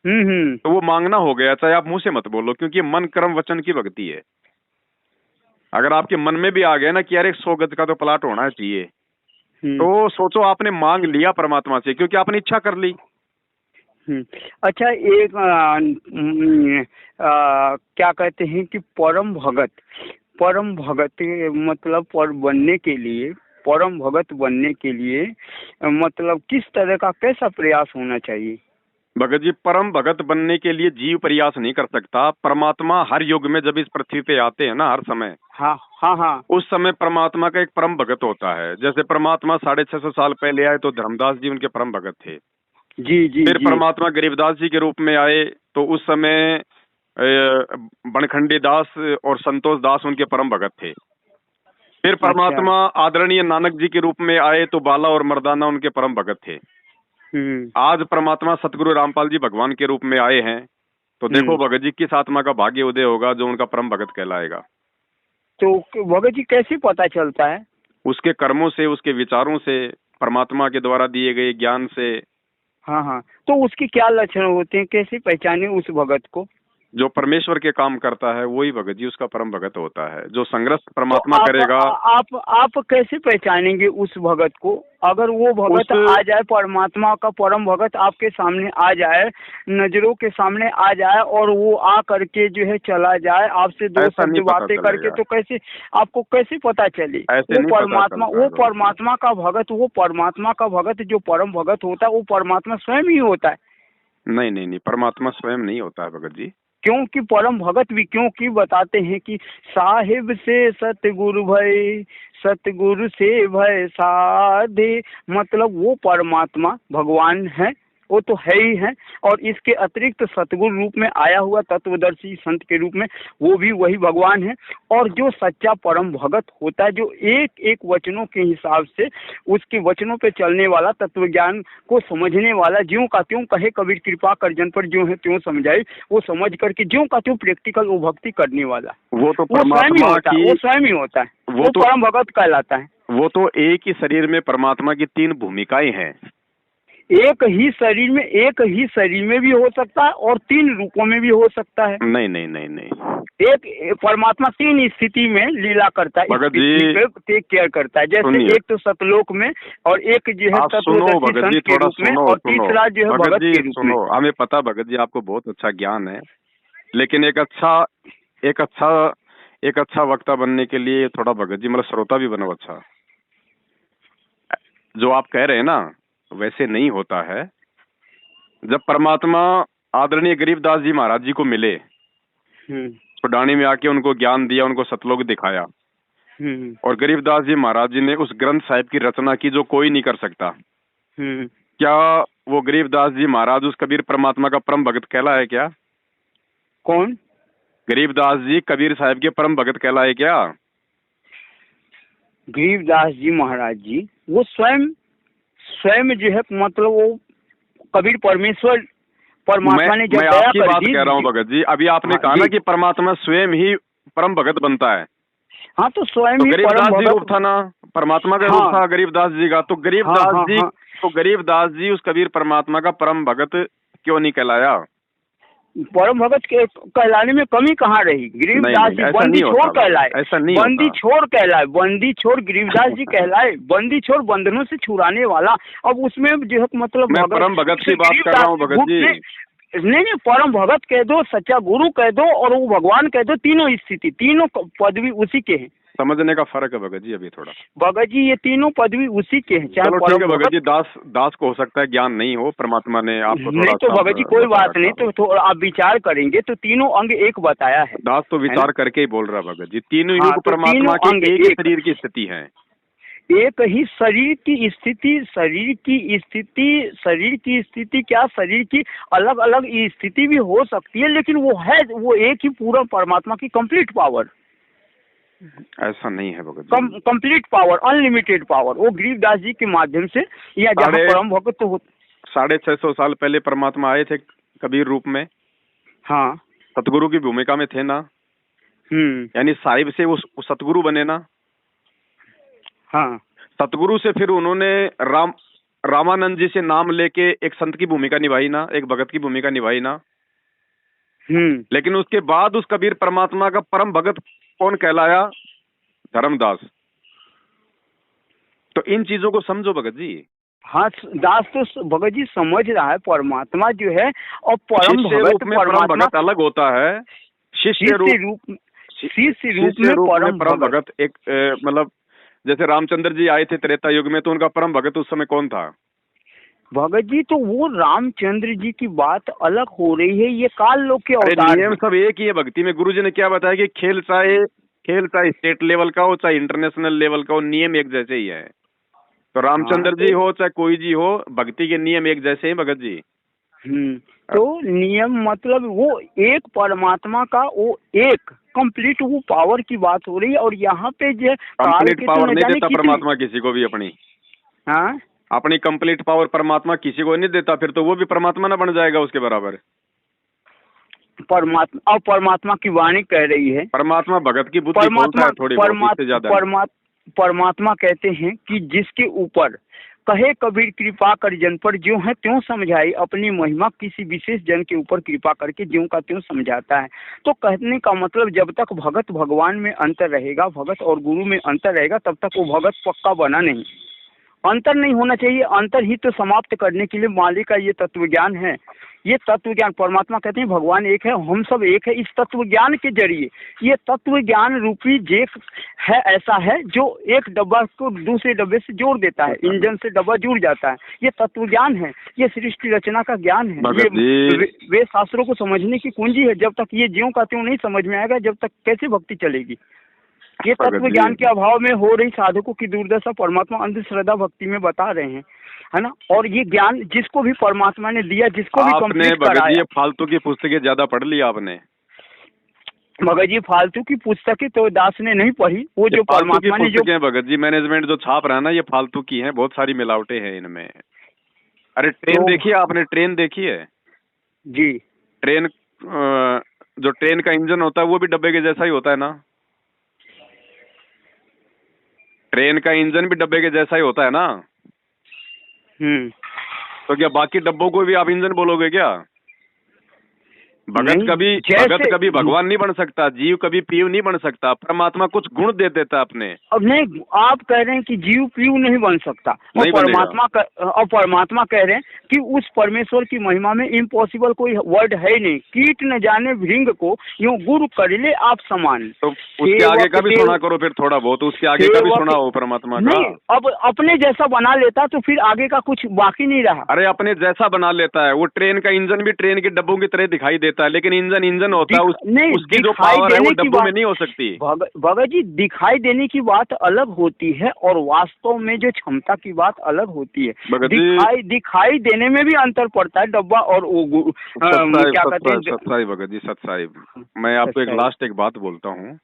तो वो मांगना हो गया, चाहे आप मुंह से मत बोलो, क्योंकि मन कर्म वचन की भक्ति है। अगर आपके मन में भी आ गया ना कि यार 100 गज का तो प्लाट होना चाहिए, तो सोचो आपने मांग लिया परमात्मा से, क्योंकि आपने इच्छा कर ली। अच्छा, एक क्या कहते हैं कि परम भगत मतलब परम भगत बनने के लिए मतलब किस तरह का कैसा प्रयास होना चाहिए? भगत जी, परम भगत बनने के लिए जीव प्रयास नहीं कर सकता। परमात्मा हर युग में जब इस पृथ्वी पे आते हैं ना, हर समय, हाँ हाँ हाँ, उस समय परमात्मा का एक परम भगत होता है। जैसे परमात्मा 650 साल पहले आए तो धर्मदास जी उनके परम भगत थे। जी जी। फिर परमात्मा गरीबदास जी के रूप में आए तो उस समय बनखंडी दास और संतोष दास उनके परम भगत थे। फिर परमात्मा आदरणीय नानक जी के रूप में आए तो बाला और मर्दाना उनके परम भगत थे। आज परमात्मा सतगुरु रामपाल जी भगवान के रूप में आए हैं, तो देखो भगत जी किस आत्मा का भाग्य उदय होगा जो उनका परम भगत कहलाएगा। तो भगत जी कैसे पता चलता है? उसके कर्मों से, उसके विचारों से, परमात्मा के द्वारा दिए गए ज्ञान से। हाँ हाँ। तो उसके क्या लक्षण होते हैं, कैसे पहचाने उस भगत को? जो परमेश्वर के काम करता है वही भगत जी उसका परम भगत होता है। जो संघर्ष परमात्मा करेगा। आप कैसे पहचानेंगे उस भगत को? अगर वो भगत आ जाए, परमात्मा का परम भगत आपके सामने आ जाए, नजरों के सामने आ जाए और वो आ करके जो है चला जाए आपसे 2 शब्द बातें करके, तो कैसे आपको कैसे पता चले वो परमात्मा का भगत, वो परमात्मा का भगत जो परम भगत होता है वो परमात्मा स्वयं ही होता है? नहीं, परमात्मा स्वयं नहीं होता है भगत जी। क्योंकि परम भगत भी क्योंकि बताते हैं कि साहिब से सतगुरु भय, सतगुरु से भय साधे, मतलब वो परमात्मा भगवान है, वो तो है ही है। और इसके अतिरिक्त सतगुरु रूप में आया हुआ तत्वदर्शी संत के रूप में वो भी वही भगवान है। और जो सच्चा परम भगत होता है, जो एक एक वचनों के हिसाब से उसके वचनों पे चलने वाला, तत्व ज्ञान को समझने वाला, ज्यों का त्यों कहे कबीर कृपा कर जन पर ज्यों है त्यों समझाए, वो समझ करके ज्यों का त्यों प्रैक्टिकल वो भक्ति करने वाला, वो तो स्वयं ही होता है, वो परम भगत कहलाता है। वो तो एक ही शरीर में परमात्मा की 3 भूमिकाएं हैं। एक ही शरीर में भी हो सकता है और 3 रूपों में भी हो सकता है। नहीं। एक परमात्मा 3 स्थिति में लीला करता है, टेक केयर करता है। जैसे एक तो सतलोक में, और एक जो है तत्वदर्शी संत के रूप में, और तीसरा जो है भगत के रूप में। हमें पता भगत जी आपको बहुत अच्छा ज्ञान है, लेकिन एक अच्छा वक्ता बनने के लिए थोड़ा भगत जी मतलब श्रोता भी बनो अच्छा। जो आप कह रहे हैं ना वैसे नहीं होता है। जब परमात्मा आदरणीय गरीबदास जी महाराज जी को मिले, सुडानी में आके उनको ज्ञान दिया, उनको सतलोक दिखाया, और गरीबदास जी महाराज जी ने उस ग्रंथ साहिब की रचना की जो कोई नहीं कर सकता। क्या वो गरीबदास जी महाराज उस कबीर परमात्मा का परम भगत कहलाए क्या? कौन? गरीबदास जी कबीर साहिब के परम भगत कहलाए क्या? गरीबदास जी महाराज जी वो स्वयं जो है, मतलब वो कबीर परमात्मा ने जब मैं आपकी बात कह रहा हूँ भगत जी। अभी आपने कहा ना कि परमात्मा स्वयं ही परम भगत बनता है। हाँ तो स्वयं तो ही गरीबदास परम जी रूप भगत। था ना, परमात्मा का हाँ रूप था गरीबदास जी का। तो गरीबदास हाँ जी, हाँ तो गरीबदास जी उस कबीर परमात्मा का परम भगत क्यों नहीं कहलाया? परम भगत के कहलाने में कमी कहाँ रही? नहीं गरीबदास नहीं, जी ऐसा बंदी नहीं छोड़ होता कहलाए, भगत, ऐसा नहीं बंदी होता। छोड़ कहलाए, बंदी छोड़ गरीबदास जी कहलाए, बंदी छोड़ बंधनों से छुड़ाने वाला। अब उसमें जो है मतलब मैं भगत परम भगत की बात कर गरीबदास रहा हूँ भगत जी। नहीं, परम भगत कह दो, सच्चा गुरु कह दो और वो भगवान कह दो, तीनों स्थिति, तीनों पदवी उसी के हैं। समझने का फर्क है भगत जी अभी थोड़ा। भगत जी ये तीनों पदवी उसी के हैं, चाहे चलो ठीक है परम भगत जी, दास को हो सकता है ज्ञान नहीं हो, परमात्मा ने आपको थोड़ा नहीं तो सा भगत जी कोई बता बात नहीं, रखा हो। तो आप विचार करेंगे तो तीनों अंग एक बताया है। दास तो विचार करके ही बोल रहा है भगत जी। तीनों हाँ, युग तो परमात्मा तीनों अंग की एक ही एक। शरीर की स्थिति है। एक ही शरीर की स्थिति, शरीर की स्थिति, शरीर की स्थिति क्या, शरीर की अलग अलग स्थिति भी हो सकती है, लेकिन वो है, वो एक ही पूरा परमात्मा की कंप्लीट पावर। ऐसा नहीं है Bhagat ji. Complete power, unlimited power, वो गरीबदास जी के माध्यम से, या जहाँ परम भगत तो 650 साल पहले परमात्मा आए थे कबीर रूप में। हाँ सतगुरु की भूमिका में थे ना, यानी साहिब से वो सतगुरु बने ना। हाँ सतगुरु से फिर उन्होंने रामानंद जी से नाम लेके एक संत की भूमिका निभाई ना, एक भगत की भूमिका निभाई ना। लेकिन उसके बाद उस कबीर परमात्मा का परम भगत कौन कहलाया? धर्मदास। तो इन चीजों को समझो भगत जी। हाँ, दास तो भगत जी समझ रहा है, परमात्मा जो है और परम भगत में परम भगत अलग होता है। शिष्य रूप में परम भगत एक मतलब जैसे रामचंद्र जी आए थे त्रेता युग में, तो उनका परम भगत उस समय कौन था? भगत जी तो वो रामचंद्र जी की बात अलग हो रही है, ये काल लोक के अवतार। नियम सब एक ही है भक्ति में। गुरु जी ने क्या बताया कि खेल चाहे स्टेट लेवल का हो, चाहे इंटरनेशनल लेवल का हो, नियम एक जैसे ही है। तो रामचंद्र जी हो चाहे कोई जी हो, भक्ति के नियम एक जैसे हैं भगत जी। तो नियम मतलब वो एक परमात्मा का, वो एक कंप्लीट वो पावर की बात हो रही है। और यहाँ पे जो कंप्लीट पावर नहीं देता परमात्मा किसी को भी अपनी। हाँ, अपनी कंप्लीट पावर परमात्मा किसी को नहीं देता, फिर तो वो भी परमात्मा ना बन जाएगा उसके बराबर। परमात्मा और परमात्मा की वाणी कह रही है, परमात्मा भगत की बुद्धि बोलता है थोड़ी बहुत, इससे ज्यादा। परमात्मा कहते हैं कि जिसके ऊपर कहे कबीर कृपा कर जन पर, ज्यों है त्यों समझाई अपनी महिमा, किसी विशेष जन के ऊपर कृपा करके ज्यों का त्यों समझाता है। तो कहने का मतलब जब तक भगत भगवान में अंतर रहेगा, भगत और गुरु में अंतर रहेगा, तब तक वो भगत पक्का बना नहीं। अंतर नहीं होना चाहिए, अंतर ही तो समाप्त करने के लिए मालिक का ये तत्व ज्ञान है। ये तत्व ज्ञान, परमात्मा कहते हैं भगवान एक है, हम सब एक है। इस तत्व ज्ञान के जरिए, ये तत्व ज्ञान रूपी जेक है, ऐसा है जो एक डब्बा को दूसरे डब्बे से जोड़ देता है, इंजन से डब्बा जुड़ जाता है। ये तत्व ज्ञान है, ये सृष्टि रचना का ज्ञान है, ये वे शास्त्रों को समझने की कुंजी है। जब तक ये ज्यों का त्यों नहीं समझ में आएगा, जब तक कैसे भक्ति चलेगी? ये तत्व ज्ञान के अभाव में हो रही साधकों की दुर्दशा परमात्मा अंधश्रद्धा भक्ति में बता रहे हैं, है ना। और ये ज्ञान जिसको भी परमात्मा ने दिया, जिसको भी कंप्लीट कराया। फालतू की पुस्तकें ज्यादा पढ़ ली आपने भगत जी। फालतू की पुस्तकें तो दास ने नहीं पढ़ी, वो जो परमात्मा ने जो भगत जी मैनेजमेंट जो छाप रहा है ना, ये फालतू की है, बहुत सारी मिलावटें हैं इनमें। अरे ट्रेन देखी है आपने? ट्रेन देखी है जी? ट्रेन जो ट्रेन का इंजन होता है वो भी डब्बे के जैसा ही होता है ना। ट्रेन का इंजन भी डब्बे के जैसा ही होता है ना। तो क्या बाकी डब्बों को भी आप इंजन बोलोगे क्या? भगत कभी भगवान नहीं बन सकता, जीव कभी पीव नहीं बन सकता। परमात्मा कुछ गुण दे देता अपने। अब नहीं, आप कह रहे हैं कि जीव पीव नहीं बन सकता, और परमात्मा कह रहे हैं कि उस परमेश्वर की महिमा में इम्पॉसिबल कोई वर्ड है नहीं। कीट न जाने भृंग को यूं गुरु कर ले आप समान। तो उसके आगे का भी सुना करो फिर थोड़ा बहुत, उसके आगे का भी सुना हो परमात्मा का। नहीं, अब अपने जैसा बना लेता तो फिर आगे का कुछ बाकी नहीं रहा। अरे अपने जैसा बना लेता है, वो ट्रेन का इंजन भी ट्रेन के डब्बों की तरह दिखाई देता है, लेकिन इंजन होता है। उसकी जो पावर है वो डब्बों में नहीं हो सकती। भगत जी, दिखाई देने की बात अलग होती है और वास्तव में जो क्षमता की बात अलग होती है। दिखाई देने में भी अंतर पड़ता है डब्बा और क्या कहते हैं। सत्साई भगत जी, सत्साई। मैं आपको एक बात बोलता हूँ।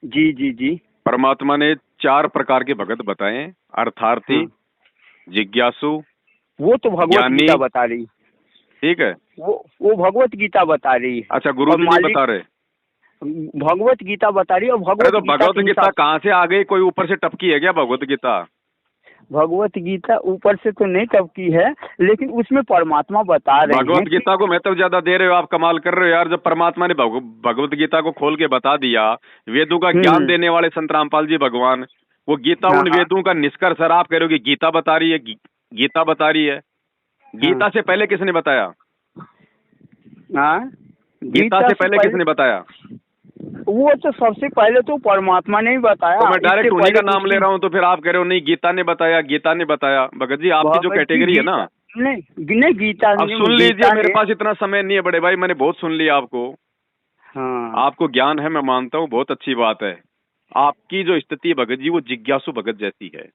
जी जी जी। परमात्मा ने 4 प्रकार के भगत बताए, अर्थार्थी, जिज्ञासु, वो तो भगवत गीता बता रही। ठीक है, वो भगवत गीता बता रही है। अच्छा, गुरु जी नहीं बता रहे? भगवत गीता बता रही है। और अरे तो भगवत गीता कहाँ से आ गई? कोई ऊपर से टपकी है क्या भगवत गीता? भगवत गीता ऊपर से तो नहीं टपकी है, लेकिन उसमें परमात्मा बता रहे हैं। भगवत गीता को महत्व ज्यादा दे रहे हो आप, कमाल कर रहे हो यार। जब परमात्मा ने भगवत गीता को खोल के बता दिया, वेदों का ज्ञान देने वाले संत रामपाल जी भगवान, वो गीता उन वेदों का निष्कर्ष है। आप कह रहे हो कि गीता बता रही है, गीता बता रही है। गीता से पहले किसने बताया? गीता से पहले किसने बताया? वो तो सबसे पहले तो परमात्मा ने ही बताया। तो मैं डायरेक्ट उन्हीं का नाम ले रहा हूँ, तो फिर आप कह रहे हो नहीं गीता ने बताया, गीता ने बताया। भगत जी आपकी जो कैटेगरी है ना, नहीं गीता अब सुन लीजिए, मेरे पास इतना समय नहीं है बड़े भाई, मैंने बहुत सुन लिया आपको। हाँ, आपको ज्ञान है, मैं मानता हूँ, बहुत अच्छी बात है। आपकी जो स्थिति है भगत जी, वो जिज्ञासु भगत जैसी है।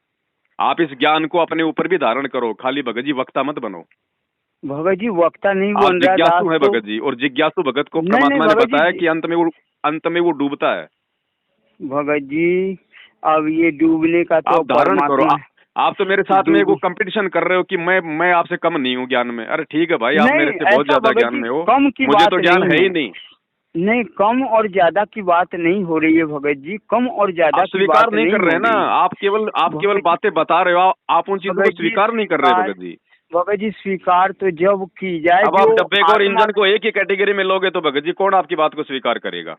आप इस ज्ञान को अपने ऊपर भी धारण करो, खाली भगत जी वक्ता मत बनो। भगत जी वक्ता नहीं बन रहा, जिज्ञासु है भगत जी, और जिज्ञासु भगत को परमात्मा ने बताया कि अंत में वो डूबता है। भगत जी अब ये डूबने का तो आप धारण करो। आप तो मेरे साथ में वो कंपटीशन कर रहे हो कि मैं आपसे कम नहीं हूँ ज्ञान में। अरे ठीक है भाई, आप मेरे से बहुत ज्यादा ज्ञान में हो, मुझे तो ज्ञान है ही नहीं। नहीं, कम और ज्यादा की बात नहीं हो रही है भगत जी, कम और ज्यादा स्वीकार नहीं कर रहे हैं ना आप, केवल बातें बता रहे हो, आप उन चीजों को स्वीकार नहीं कर रहे भगत जी। भगत जी स्वीकार तो जब की जाए। अब आप डब्बे को और इंजन को एक ही कैटेगरी में लोगे तो भगत जी कौन आपकी बात को स्वीकार करेगा?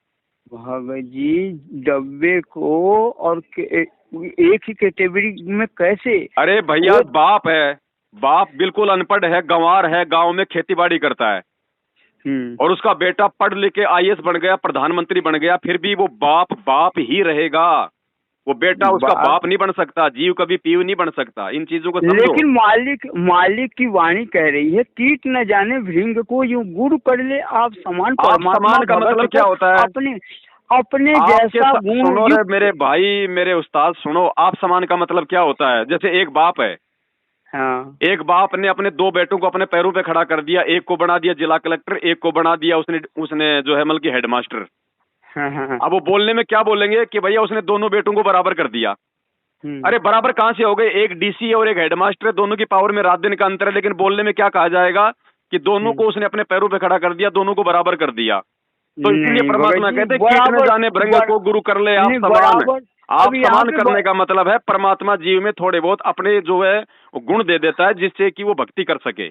भगत जी डब्बे को और एक ही कैटेगरी में कैसे? अरे भैया बाप है, बाप बिल्कुल अनपढ़ है, गंवार है, गांव में खेतीबाड़ी करता है, और उसका बेटा पढ़ लिख के IAS बन गया, प्रधानमंत्री बन गया, फिर भी वो बाप ही रहेगा। वो बेटा उसका बाप नहीं बन सकता, जीव कभी पीव नहीं बन सकता। इन चीजों को समझो। लेकिन मालिक की वाणी कह रही है, कीट न जाने भृंग को यूं गुरु कर ले आप समान। समान का मतलब क्या होता है? अपने जैसा गुण। सुनो रे मेरे भाई, मेरे उस्ताद सुनो, आप समान का मतलब क्या होता है? जैसे एक बाप है, हाँ, एक बाप ने अपने दो बेटों को अपने पैरों पे खड़ा कर दिया, एक को बना दिया जिला कलेक्टर, एक को बना दिया उसने जो है मतलब की हेडमास्टर। हाँ। अब वो बोलने में क्या बोलेंगे कि भैया उसने दोनों बेटों को बराबर कर दिया। अरे बराबर कहाँ से हो गए? एक DC और एक हेडमास्टर है, दोनों की पावर में रात दिन का अंतर है, लेकिन बोलने में क्या कहा जाएगा कि दोनों को उसने अपने पैरों पे खड़ा कर दिया, दोनों को बराबर कर दिया। तो इसलिए परमात्मा कहते हैं कीट न जाने भृंग को गुरु कर ले आप समान। आप समान करने का मतलब है परमात्मा जीव में थोड़े बहुत अपने जो है गुण दे देता है, जिससे कि वो भक्ति कर सके।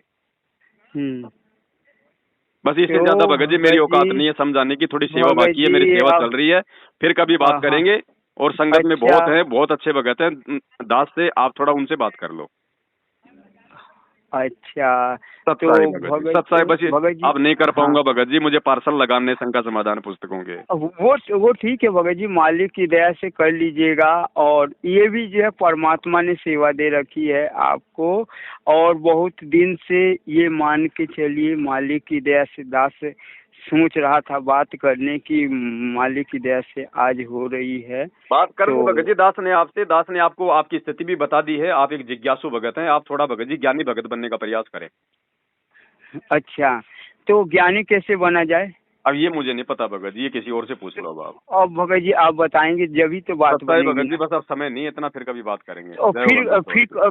बस इससे ज्यादा भगत जी मेरी औकात नहीं है समझाने की, थोड़ी सेवा बाकी है, मेरी सेवा चल रही है, फिर कभी बात करेंगे। और संगत में बहुत है, बहुत अच्छे भगत हैं दास से, आप थोड़ा उनसे बात कर लो। अच्छा सत्साई बस अब नहीं कर पाऊंगा भगत जी, मुझे पार्सल लगाने शंका समाधान पुस्तकों के। वो ठीक है भगत जी, मालिक की दया से कर लीजिएगा। और ये भी जो है परमात्मा ने सेवा दे रखी है आपको, और बहुत दिन से ये मान के चलिए मालिक की दया से दास सोच रहा था बात करने की, मालिक की दया से आज हो रही है बात कर लो भगत जी। दास ने आपको आपकी स्थिति भी बता दी है, आप एक जिज्ञासु भगत हैं, आप थोड़ा भगत जी ज्ञानी भगत बनने का प्रयास करें। अच्छा, तो ज्ञानी कैसे बना जाए? अब ये मुझे नहीं पता भगत जी, ये किसी और से पूछ लो आप। अब भगत जी आप बताएंगे जब ही तो बात बनेगी। भगत जी बस अब समय नहीं है इतना, फिर कभी बात करेंगे। फिर